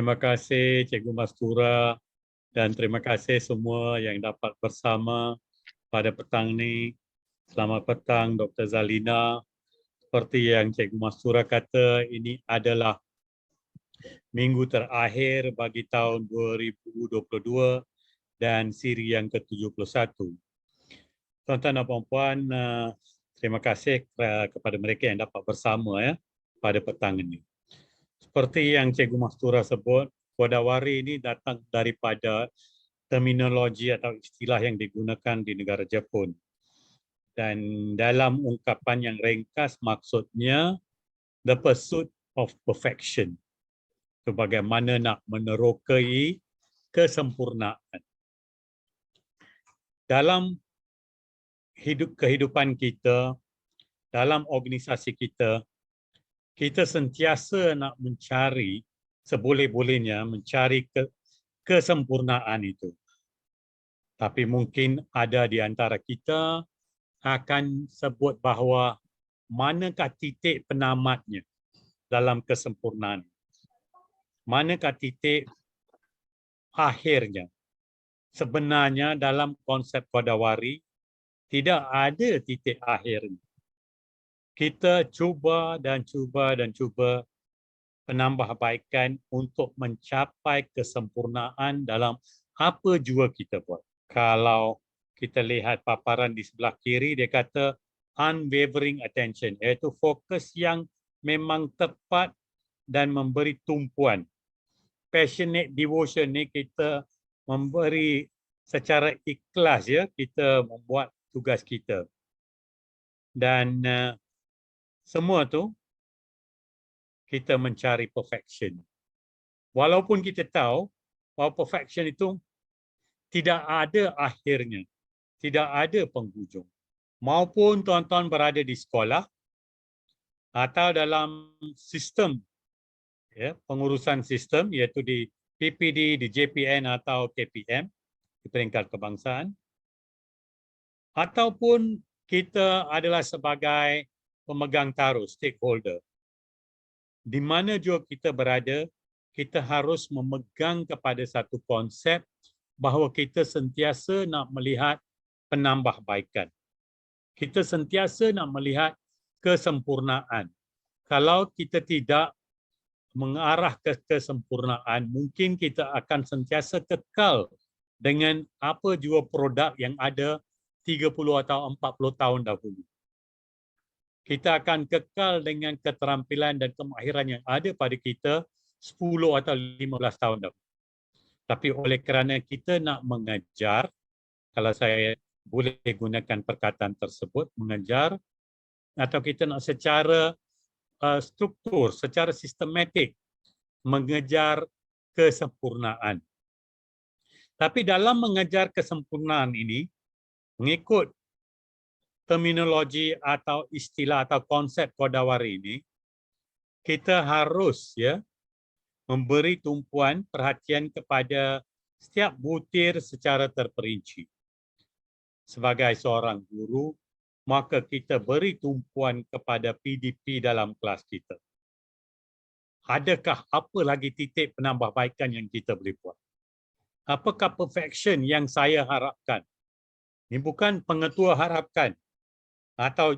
Terima kasih Cikgu Mastura dan terima kasih semua yang dapat bersama pada petang ini. Selamat petang Dr. Zalina. Seperti yang Cikgu Mastura kata, ini adalah minggu terakhir bagi tahun 2022 dan siri yang ke-71. Tuan-tuan dan puan-puan, terima kasih kepada mereka yang dapat bersama pada petang ini. Seperti yang Cikgu Mastura sebut, Kodawari ini datang daripada terminologi atau istilah yang digunakan di negara Jepun. Dan dalam ungkapan yang ringkas maksudnya the pursuit of perfection. Itu bagaimana nak menerokai kesempurnaan. Dalam kehidupan kita, dalam organisasi kita, kita sentiasa nak mencari, seboleh-bolehnya mencari kesempurnaan itu. Tapi mungkin ada di antara kita akan sebut bahawa manakah titik penamatnya dalam kesempurnaan. Manakah titik akhirnya. Sebenarnya dalam konsep Kodawari, tidak ada titik akhirnya. Kita cuba penambahbaikan untuk mencapai kesempurnaan dalam apa jua kita buat. Kalau kita lihat paparan di sebelah kiri, dia kata unwavering attention, iaitu fokus yang memang tepat dan memberi tumpuan. Passionate devotion ni kita memberi secara ikhlas kita membuat tugas kita. Dan semua tu kita mencari perfection. Walaupun kita tahu bahawa perfection itu tidak ada akhirnya, tidak ada penghujung. Maupun tuan-tuan berada di sekolah atau dalam sistem pengurusan sistem iaitu di PPD, di JPN atau KPM, di peringkat kebangsaan, ataupun kita adalah sebagai pemegang taruh, stakeholder. Di mana juga kita berada, kita harus memegang kepada satu konsep bahawa kita sentiasa nak melihat penambahbaikan. Kita sentiasa nak melihat kesempurnaan. Kalau kita tidak mengarah ke kesempurnaan, mungkin kita akan sentiasa kekal dengan apa jua produk yang ada 30 atau 40 tahun dahulu. Kita akan kekal dengan keterampilan dan kemahiran yang ada pada kita 10 atau 15 tahun dahulu. Tapi oleh kerana kita nak mengejar, kalau saya boleh gunakan perkataan tersebut, mengejar, atau kita nak secara struktur, secara sistematik mengejar kesempurnaan. Tapi dalam mengejar kesempurnaan ini, mengikut terminologi atau istilah atau konsep Kodawari ini, kita harus memberi tumpuan perhatian kepada setiap butir secara terperinci. Sebagai seorang guru, maka kita beri tumpuan kepada PDP dalam kelas kita. Adakah apa lagi titik penambahbaikan yang kita boleh buat? Apakah perfection yang saya harapkan? Ini bukan pengetua harapkan, atau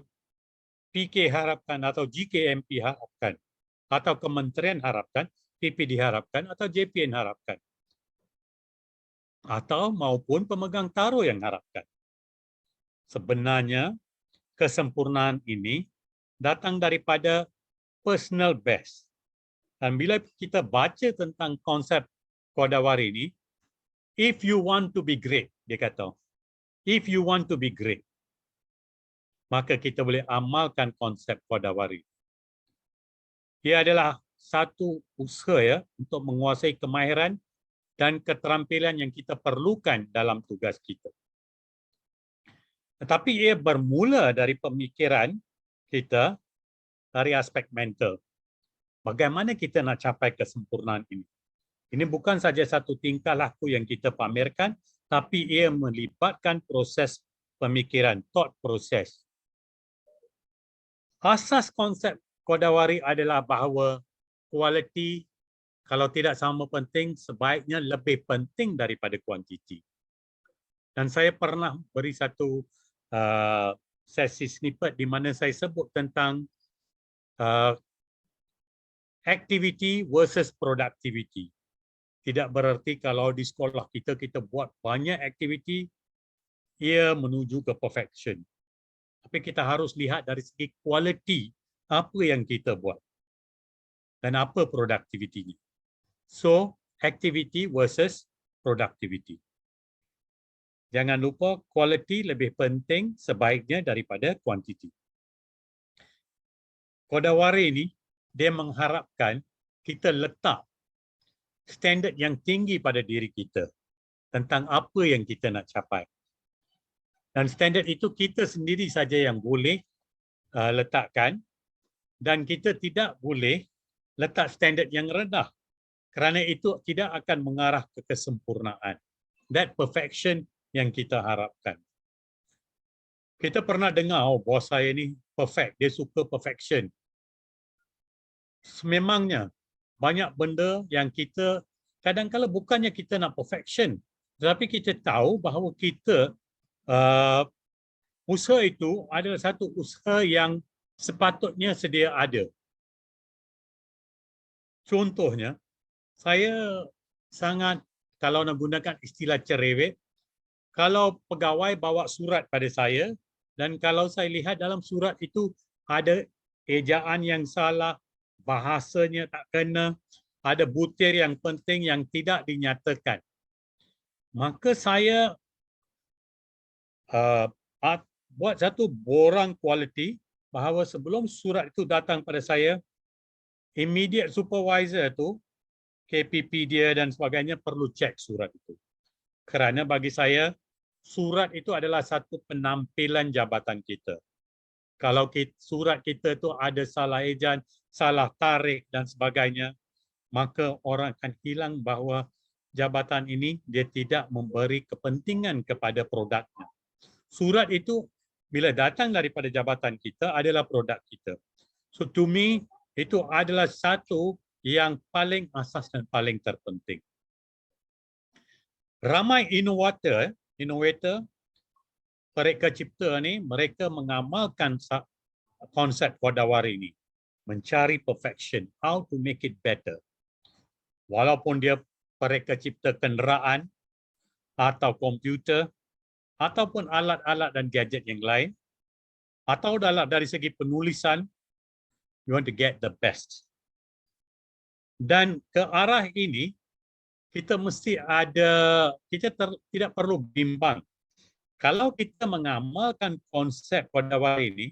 PK harapkan, atau GKMP harapkan, atau kementerian harapkan, PPD harapkan, atau JPN harapkan, atau maupun pemegang taruh yang harapkan. Sebenarnya kesempurnaan ini datang daripada personal best. Dan bila kita baca tentang konsep Kodawari ini, if you want to be great, dia kata, if you want to be great, maka kita boleh amalkan konsep Kodawari. Ia adalah satu usaha untuk menguasai kemahiran dan keterampilan yang kita perlukan dalam tugas kita. Tetapi ia bermula dari pemikiran kita dari aspek mental. Bagaimana kita nak capai kesempurnaan ini? Ini bukan saja satu tingkah laku yang kita pamerkan, tapi ia melibatkan proses pemikiran, thought process. Asas konsep Kodawari adalah bahawa quality Kalau tidak sama penting, sebaiknya lebih penting daripada kuantiti. Dan saya pernah beri satu sesi snippet di mana saya sebut tentang activity versus productivity. Tidak bererti kalau di sekolah kita buat banyak aktiviti, ia menuju ke perfection. Tapi kita harus lihat dari segi kualiti apa yang kita buat dan apa produktivitinya. So, activity versus productivity. Jangan lupa quality lebih penting sebaiknya daripada quantity. Kodawari ini dia mengharapkan kita letak standard yang tinggi pada diri kita tentang apa yang kita nak capai. Dan standard itu kita sendiri saja yang boleh letakkan dan kita tidak boleh letak standard yang rendah kerana itu tidak akan mengarah ke kesempurnaan. That perfection yang kita harapkan. Kita pernah dengar, oh bos saya ni perfect, dia suka perfection. Sememangnya banyak benda yang kita kadang-kala bukannya kita nak perfection, tetapi kita tahu bahawa kita usaha itu adalah satu usaha yang sepatutnya sedia ada. Contohnya, saya sangat, kalau nak gunakan istilah cerewet, kalau pegawai bawa surat pada saya dan kalau saya lihat dalam surat itu ada ejaan yang salah, bahasanya tak kena, ada butir yang penting yang tidak dinyatakan, maka saya buat satu borang kualiti bahawa sebelum surat itu datang pada saya, immediate supervisor tu, KPP dia dan sebagainya perlu cek surat itu. Kerana bagi saya, surat itu adalah satu penampilan jabatan kita. Kalau surat kita tu ada salah ejaan, salah tarik dan sebagainya, maka orang akan hilang bahawa jabatan ini dia tidak memberi kepentingan kepada produknya. Surat itu bila datang daripada jabatan kita adalah produk kita. So to me, itu adalah satu yang paling asas dan paling terpenting. Ramai inovator, mereka cipta ni, mereka mengamalkan konsep Kodawari ini. Mencari perfection, how to make it better. Walaupun dia mereka cipta kenderaan atau komputer, ataupun alat-alat dan gadget yang lain, atau dari segi penulisan, you want to get the best. Dan ke arah ini, kita mesti ada, tidak perlu bimbang. Kalau kita mengamalkan konsep Kodawari ini,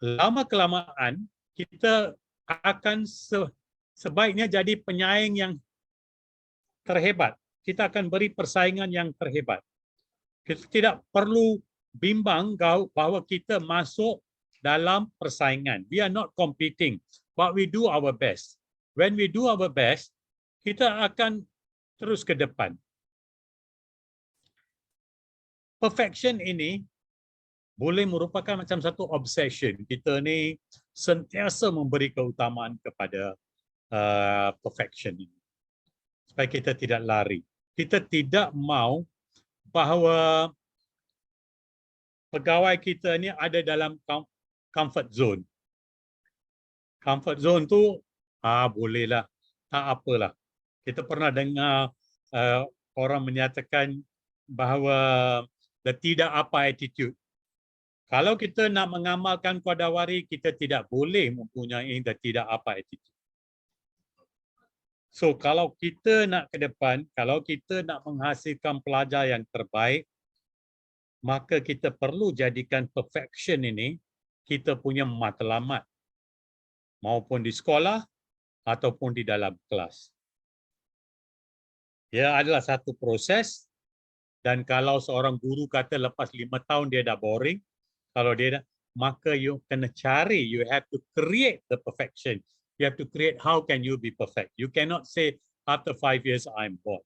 lama-kelamaan kita akan sebaiknya jadi penyaing yang terhebat. Kita akan beri persaingan yang terhebat. Kita tidak perlu bimbang bahawa kita masuk dalam persaingan. We are not competing, but we do our best. When we do our best, kita akan terus ke depan. Perfection ini boleh merupakan macam satu obsession. Kita ni sentiasa memberi keutamaan kepada perfection ini. Supaya kita tidak lari. Kita tidak mahu bahawa pegawai kita ni ada dalam comfort zone. Comfort zone tu, bolehlah, tak apalah. Kita pernah dengar orang menyatakan bahawa the tidak apa attitude. Kalau kita nak mengamalkan Kodawari, kita tidak boleh mempunyai the tidak apa attitude. So kalau kita nak ke depan, kalau kita nak menghasilkan pelajar yang terbaik, maka kita perlu jadikan perfection ini kita punya matlamat. Maupun di sekolah ataupun di dalam kelas. Ia adalah satu proses dan kalau seorang guru kata lepas 5 tahun dia dah boring, kalau dia dah, maka you kena cari, you have to create the perfection. You have to create how can you be perfect. You cannot say after 5 years I'm bored.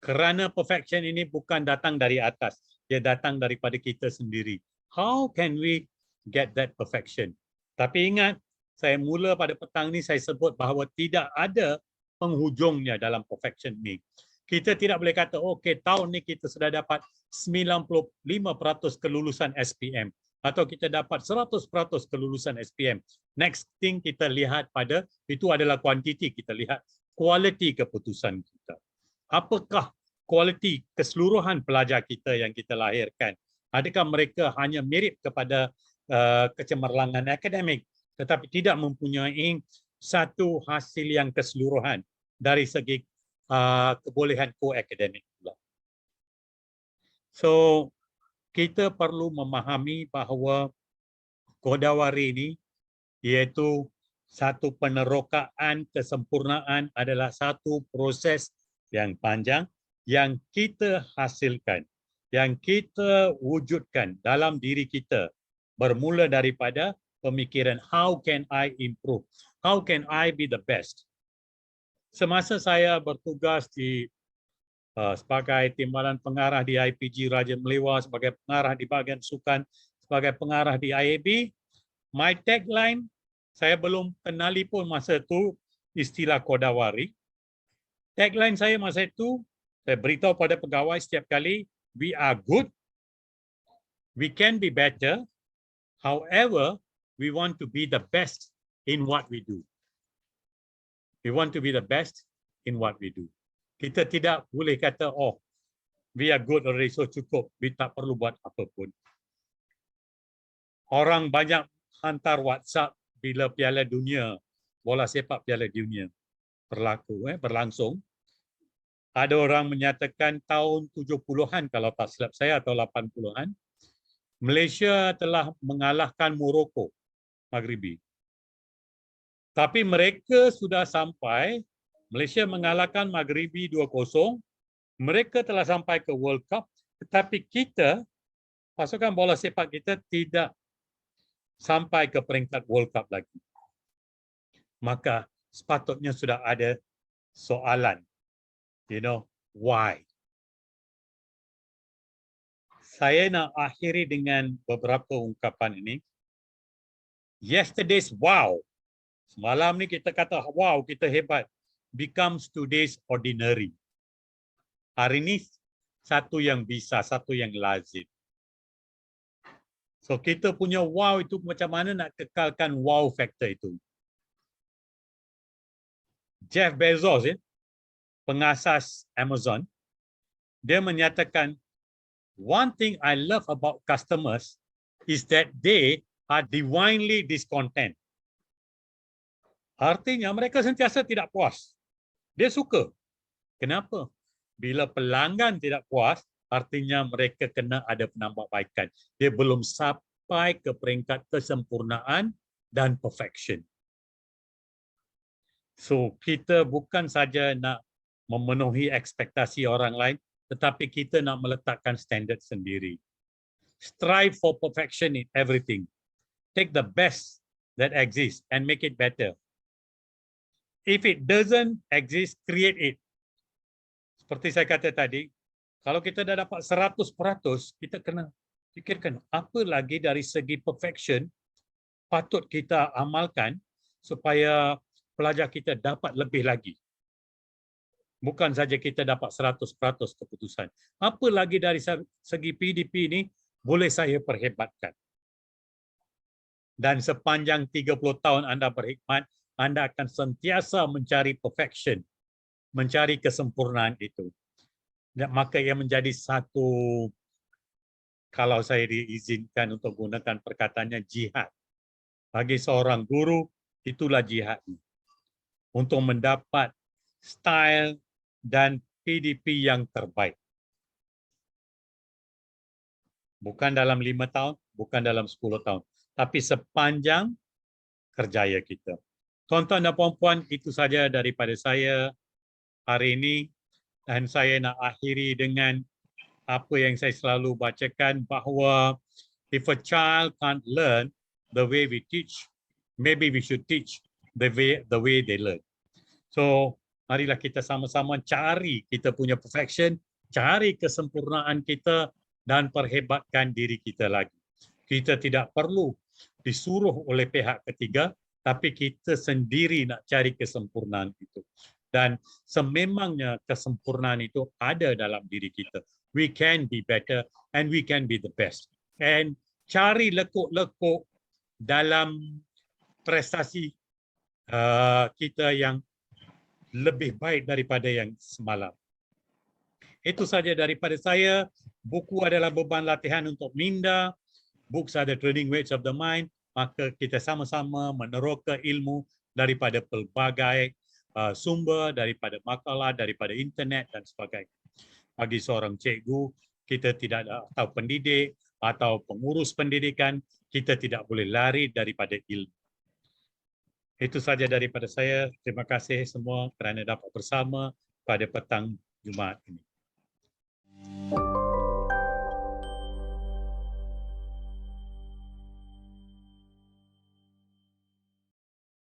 Kerana perfection ini bukan datang dari atas, dia datang daripada kita sendiri. How can we get that perfection? Tapi ingat, Saya mula pada petang ni saya sebut bahawa tidak ada penghujungnya dalam perfection ni. Kita tidak boleh kata, okey, tahun ni kita sudah dapat 95% kelulusan SPM atau kita dapat 100% kelulusan SPM. Next thing kita lihat pada, itu adalah kuantiti, kita lihat kualiti keputusan kita. Apakah kualiti keseluruhan pelajar kita yang kita lahirkan? Adakah mereka hanya mirip kepada kecemerlangan akademik tetapi tidak mempunyai satu hasil yang keseluruhan dari segi kebolehan ko-akademik pula. So, kita perlu memahami bahawa Kodawari ini iaitu satu penerokaan kesempurnaan adalah satu proses yang panjang yang kita hasilkan, yang kita wujudkan dalam diri kita bermula daripada pemikiran how can I improve? How can I be the best? Semasa saya bertugas di sebagai timbalan pengarah di IPG Raja Melewa, sebagai pengarah di bahagian sukan, sebagai pengarah di IAB, my tagline, saya belum kenali pun masa itu istilah Kodawari. Tagline saya masa itu, saya beritahu pada pegawai setiap kali, we are good, we can be better, however, we want to be the best in what we do. We want to be the best in what we do. Kita tidak boleh kata, oh, we are good already, so cukup. We tak perlu buat apa pun. Orang banyak hantar WhatsApp bila Piala Dunia, bola sepak Piala Dunia berlangsung. Ada orang menyatakan tahun 70-an, kalau tak silap saya, atau 80-an, Malaysia telah mengalahkan Morocco Maghribi. Tapi mereka sudah sampai, Malaysia mengalahkan Maghribi 2-0, mereka telah sampai ke World Cup, tetapi kita, pasukan bola sepak kita tidak sampai ke peringkat World Cup lagi. Maka sepatutnya sudah ada soalan, why? Saya nak akhiri dengan beberapa ungkapan ini. Yesterday's wow. Semalam ni kita kata wow, kita hebat, becomes today's ordinary. Hari ini satu yang bisa, satu yang lazim. So kita punya wow itu macam mana nak kekalkan wow factor itu. Jeff Bezos, pengasas Amazon, dia menyatakan, one thing I love about customers is that they are divinely discontent. Artinya mereka sentiasa tidak puas. Dia suka. Kenapa? Bila pelanggan tidak puas, artinya mereka kena ada penambahbaikan. Dia belum sampai ke peringkat kesempurnaan dan perfection. So, kita bukan saja nak memenuhi ekspektasi orang lain, tetapi kita nak meletakkan standard sendiri. Strive for perfection in everything. Take the best that exists and make it better. If it doesn't exist, create it. Seperti saya kata tadi, kalau kita dah dapat 100%, kita kena fikirkan apa lagi dari segi perfection patut kita amalkan supaya pelajar kita dapat lebih lagi. Bukan saja kita dapat 100% keputusan. Apa lagi dari segi PDP ini boleh saya perhebatkan. Dan sepanjang 30 tahun anda berkhidmat, anda akan sentiasa mencari perfection, mencari kesempurnaan itu. Maka ia menjadi satu, kalau saya diizinkan untuk gunakan perkataannya, jihad. Bagi seorang guru, itulah jihadnya. Untuk mendapat style dan PDP yang terbaik. Bukan dalam 5 tahun, bukan dalam 10 tahun. Tapi sepanjang kerjaya kita. Tuan-tuan dan puan-puan, itu saja daripada saya hari ini. Dan saya nak akhiri dengan apa yang saya selalu bacakan, bahawa if a child can't learn the way we teach, maybe we should teach the way they learn. So, marilah kita sama-sama cari kita punya perfection, cari kesempurnaan kita dan perhebatkan diri kita lagi. Kita tidak perlu disuruh oleh pihak ketiga, tapi kita sendiri nak cari kesempurnaan itu. Dan sememangnya kesempurnaan itu ada dalam diri kita. We can be better and we can be the best. And cari lekuk-lekuk dalam prestasi kita yang lebih baik daripada yang semalam. Itu saja daripada saya. Buku adalah beban latihan untuk minda. Books are the training weights of the mind. Maka kita sama-sama meneroka ilmu daripada pelbagai sumber, daripada makalah, daripada internet dan sebagainya. Bagi seorang cikgu, kita tidak atau pendidik atau pengurus pendidikan, kita tidak boleh lari daripada ilmu. Itu saja daripada saya. Terima kasih semua kerana dapat bersama pada petang Jumaat ini.